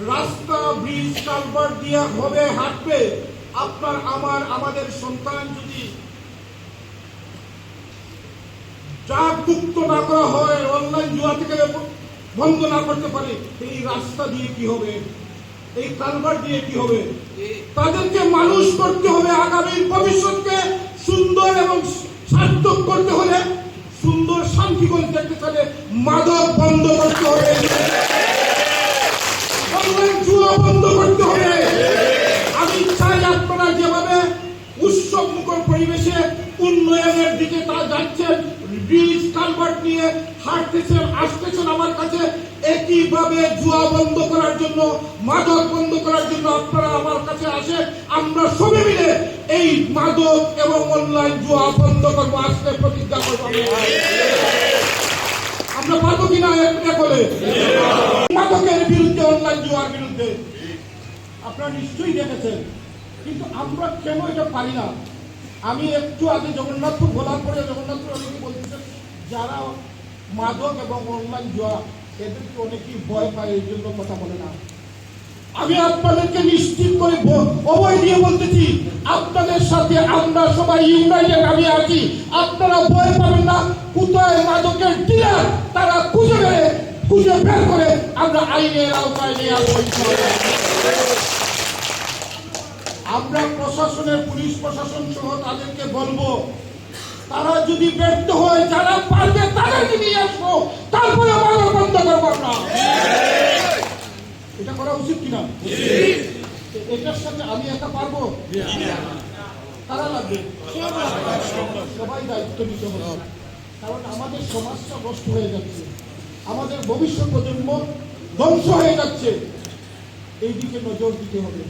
রাস্তা bridge culvert দিয়ে হবে হাঁটবে, আপনার আমার আমাদের সন্তান যদি ড্রাগ মুক্ত না করা হয়, অনলাইন জুয়া থেকে বন্ধ না করতে পারে, এই রাস্তা দিয়ে কি হবে, এই কালভার্ট দিয়ে কি হবে? তাদেরকে মানুষ করতে হবে। আগামী ভবিষ্যৎকে সুন্দর এবং সার্থক করতে হলে, সুন্দর শান্তিগঞ্জ দেখতে হলে মাদক বন্ধ করতে হবে, অনলাইন জুয়া বন্ধ করতে হবে। আমি চাই আপনারা যেভাবে উৎসব মুখর পরিবেশে উন্নয়নের দিকে তা যাচ্ছেন, ব্রিজ কালভার্ট নিয়ে হাঁটতেছেন, আসতেছেন আমার কাছে, একইভাবে জুয়া বন্ধ করার জন্য, মাদক বন্ধ করার জন্য আপনারা আমার কাছে আসে। আমরা সবাই মিলে এই মাদক এবং অনলাইন জুয়া বন্ধ করবো, আজকে প্রতিজ্ঞা করবো। আমরা পারবো কিনা এটা বলে? মাদকের বিরুদ্ধে, অনলাইন জুয়ার বিরুদ্ধে আপনারা নিশ্চয়ই দেখেছেন, কিন্তু আমরা কেন এটা পারি না? আমি একটু আগে জগন্নাথপুর বলার পরে জগন্নাথপুর অনেকে বলতেছেন যারা মাদক এবং অনলাইন জুয়া এদেরকে অনেকেই ভয় পায়, এই জন্য কথা বলে না। আমি আপনাদেরকে নিশ্চিত করে অভয় দিয়ে বলতেছি, আপনাদের সাথে আমরা সবাই ইউনাইটেড আমি আছি। আপনারা ভয় পাবেন না। কোথায় মাদকের ডিলার তারা খুঁজে বের করে আমরা আইনের আওতায় নিয়ে আসবো। আমরা প্রশাসনের, পুলিশ প্রশাসন সহ তাদেরকে বলবো, তারা যদি ব্যর্থ হয়, যারা পারবে তাদেরকে নিয়ে আসবো, তারপরে মাদক বন্ধ করবো। আমরা এটা করা উচিত কিনা? এটার সাথে আমি একা পারবো? তারা লাগবে, সবাই দায়িত্ব নিতে হবে। কারণ আমাদের সমাজটা নষ্ট হয়ে যাচ্ছে, আমাদের ভবিষ্যৎ প্রজন্ম ধ্বংস হয়ে যাচ্ছে, এই দিকে নজর দিতে হবে।